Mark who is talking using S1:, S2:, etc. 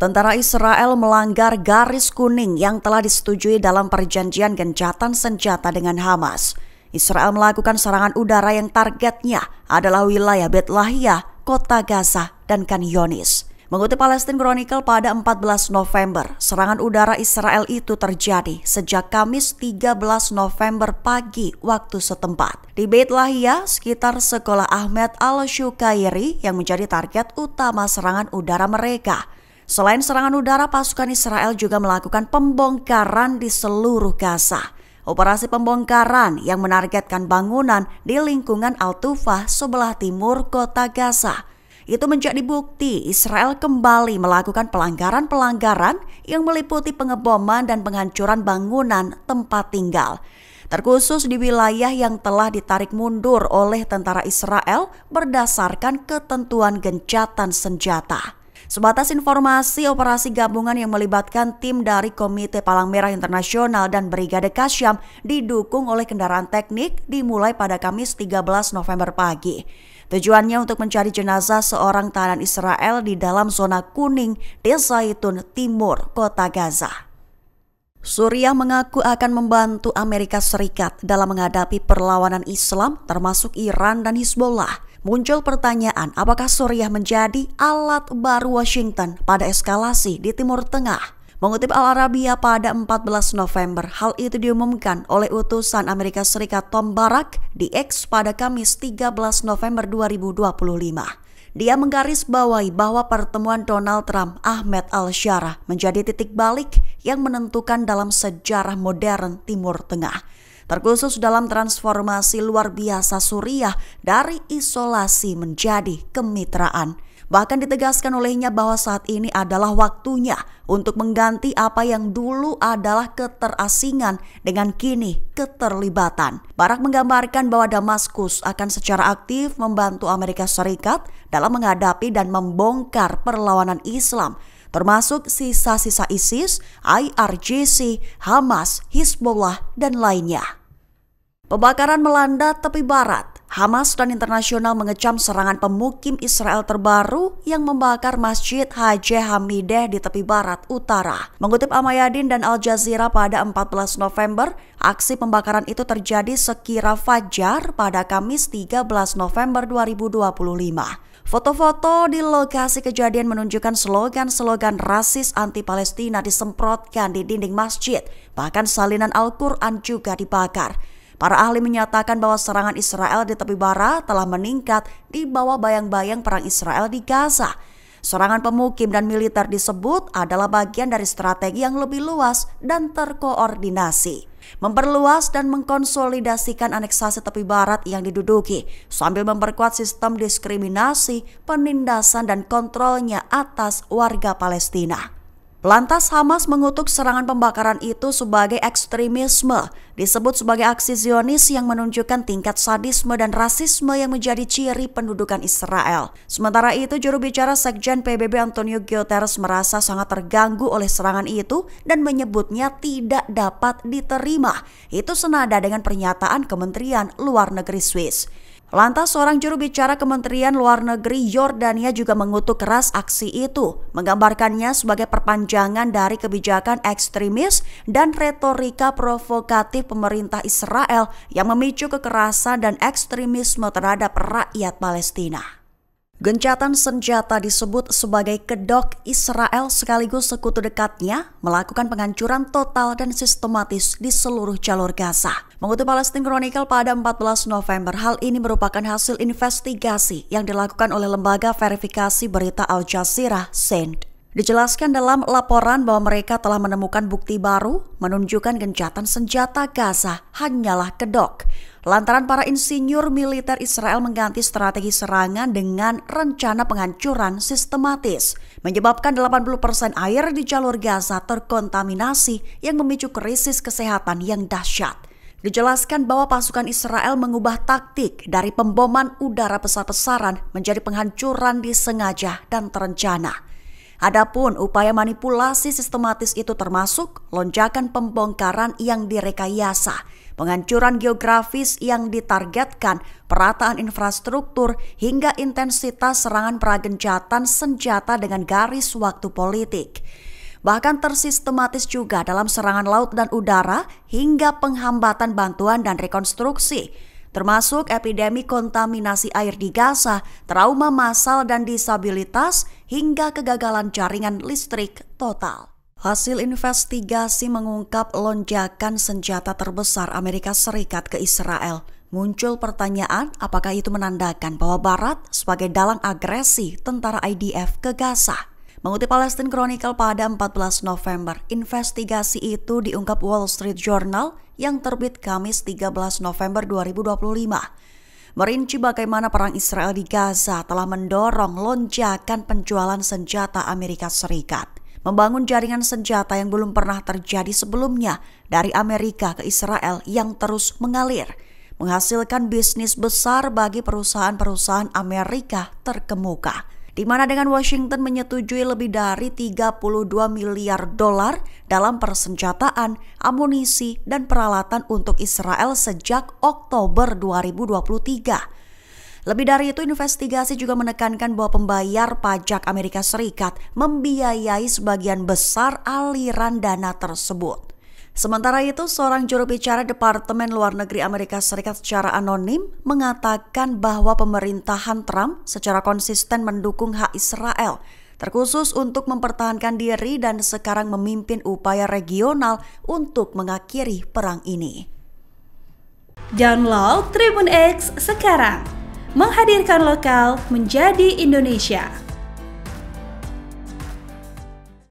S1: Tentara Israel melanggar garis kuning yang telah disetujui dalam perjanjian gencatan senjata dengan Hamas. Israel melakukan serangan udara yang targetnya adalah wilayah Bet Lahia, Kota Gaza, dan Khan Younis. Mengutip Palestine Chronicle pada 14 November, serangan udara Israel itu terjadi sejak Kamis 13 November pagi waktu setempat. Di Bet Lahia, sekitar sekolah Ahmed Al-Shukairi yang menjadi target utama serangan udara mereka. Selain serangan udara, pasukan Israel juga melakukan pembongkaran di seluruh Gaza. Operasi pembongkaran yang menargetkan bangunan di lingkungan Al-Tufah sebelah timur kota Gaza. Itu menjadi bukti Israel kembali melakukan pelanggaran-pelanggaran yang meliputi pengeboman dan penghancuran bangunan tempat tinggal. Terkhusus di wilayah yang telah ditarik mundur oleh tentara Israel berdasarkan ketentuan gencatan senjata. Sebatas informasi, operasi gabungan yang melibatkan tim dari Komite Palang Merah Internasional dan Brigade Qassam didukung oleh kendaraan teknik dimulai pada Kamis 13 November pagi. Tujuannya untuk mencari jenazah seorang tahanan Israel di dalam zona kuning di Zaitun Timur, Kota Gaza. Suriah mengaku akan membantu Amerika Serikat dalam menghadapi perlawanan Islam termasuk Iran dan Hizbollah. Muncul pertanyaan, apakah Suriah menjadi alat baru Washington pada eskalasi di Timur Tengah? Mengutip Al Arabiya pada 14 November, hal itu diumumkan oleh utusan Amerika Serikat Tom Barrack di X pada Kamis 13 November 2025. Dia menggarisbawahi bahwa pertemuan Donald Trump Ahmed Al-Shara menjadi titik balik yang menentukan dalam sejarah modern Timur Tengah. Terkhusus dalam transformasi luar biasa Suriah dari isolasi menjadi kemitraan. Bahkan ditegaskan olehnya bahwa saat ini adalah waktunya untuk mengganti apa yang dulu adalah keterasingan dengan kini keterlibatan. Barak menggambarkan bahwa Damaskus akan secara aktif membantu Amerika Serikat dalam menghadapi dan membongkar perlawanan Islam, termasuk sisa-sisa ISIS, IRGC, Hamas, Hizbollah, dan lainnya. Pembakaran melanda tepi barat. Hamas dan internasional mengecam serangan pemukim Israel terbaru yang membakar Masjid Haji Hamideh di tepi barat utara. Mengutip Al-Mayadin dan Al Jazeera pada 14 November, aksi pembakaran itu terjadi sekira fajar pada Kamis 13 November 2025. Foto-foto di lokasi kejadian menunjukkan slogan-slogan rasis anti-Palestina disemprotkan di dinding masjid. Bahkan salinan Al-Quran juga dibakar. Para ahli menyatakan bahwa serangan Israel di tepi barat telah meningkat di bawah bayang-bayang perang Israel di Gaza. Serangan pemukim dan militer disebut adalah bagian dari strategi yang lebih luas dan terkoordinasi, memperluas dan mengkonsolidasikan aneksasi tepi barat yang diduduki, sambil memperkuat sistem diskriminasi, penindasan dan kontrolnya atas warga Palestina. Lantas Hamas mengutuk serangan pembakaran itu sebagai ekstremisme, disebut sebagai aksi Zionis yang menunjukkan tingkat sadisme dan rasisme yang menjadi ciri pendudukan Israel. Sementara itu, juru bicara Sekjen PBB Antonio Guterres merasa sangat terganggu oleh serangan itu dan menyebutnya tidak dapat diterima. Itu senada dengan pernyataan Kementerian Luar Negeri Swiss. Lantas seorang juru bicara Kementerian Luar Negeri Yordania juga mengutuk keras aksi itu, menggambarkannya sebagai perpanjangan dari kebijakan ekstremis dan retorika provokatif pemerintah Israel yang memicu kekerasan dan ekstremisme terhadap rakyat Palestina. Gencatan senjata disebut sebagai kedok Israel sekaligus sekutu dekatnya melakukan penghancuran total dan sistematis di seluruh jalur Gaza. Mengutip Palestine Chronicle pada 14 November, hal ini merupakan hasil investigasi yang dilakukan oleh lembaga verifikasi berita Al Jazeera, SIND. Dijelaskan dalam laporan bahwa mereka telah menemukan bukti baru menunjukkan gencatan senjata Gaza hanyalah kedok. Lantaran para insinyur militer Israel mengganti strategi serangan dengan rencana penghancuran sistematis, menyebabkan 80% air di jalur Gaza terkontaminasi yang memicu krisis kesehatan yang dahsyat. Dijelaskan bahwa pasukan Israel mengubah taktik dari pemboman udara besar-besaran menjadi penghancuran disengaja dan terencana. Adapun upaya manipulasi sistematis itu termasuk lonjakan pembongkaran yang direkayasa, penghancuran geografis yang ditargetkan, perataan infrastruktur, hingga intensitas serangan peragencatan senjata dengan garis waktu politik. Bahkan tersistematis juga dalam serangan laut dan udara hingga penghambatan bantuan dan rekonstruksi, termasuk epidemi kontaminasi air di Gaza, trauma massal dan disabilitas, hingga kegagalan jaringan listrik total. Hasil investigasi mengungkap lonjakan senjata terbesar Amerika Serikat ke Israel. Muncul pertanyaan apakah itu menandakan bahwa Barat sebagai dalang agresi tentara IDF ke Gaza. Mengutip Palestine Chronicle pada 14 November, investigasi itu diungkap Wall Street Journal yang terbit Kamis 13 November 2025. Merinci bagaimana perang Israel di Gaza telah mendorong lonjakan penjualan senjata Amerika Serikat. Membangun jaringan senjata yang belum pernah terjadi sebelumnya dari Amerika ke Israel yang terus mengalir, menghasilkan bisnis besar bagi perusahaan-perusahaan Amerika terkemuka, di mana dengan Washington menyetujui lebih dari 32 miliar dolar dalam persenjataan, amunisi, dan peralatan untuk Israel sejak Oktober 2023. Lebih dari itu, investigasi juga menekankan bahwa pembayar pajak Amerika Serikat membiayai sebagian besar aliran dana tersebut. Sementara itu, seorang juru bicara Departemen Luar Negeri Amerika Serikat secara anonim mengatakan bahwa pemerintahan Trump secara konsisten mendukung hak Israel, terkhusus untuk mempertahankan diri dan sekarang memimpin upaya regional untuk mengakhiri perang ini.
S2: Download Tribun X sekarang, menghadirkan lokal menjadi Indonesia.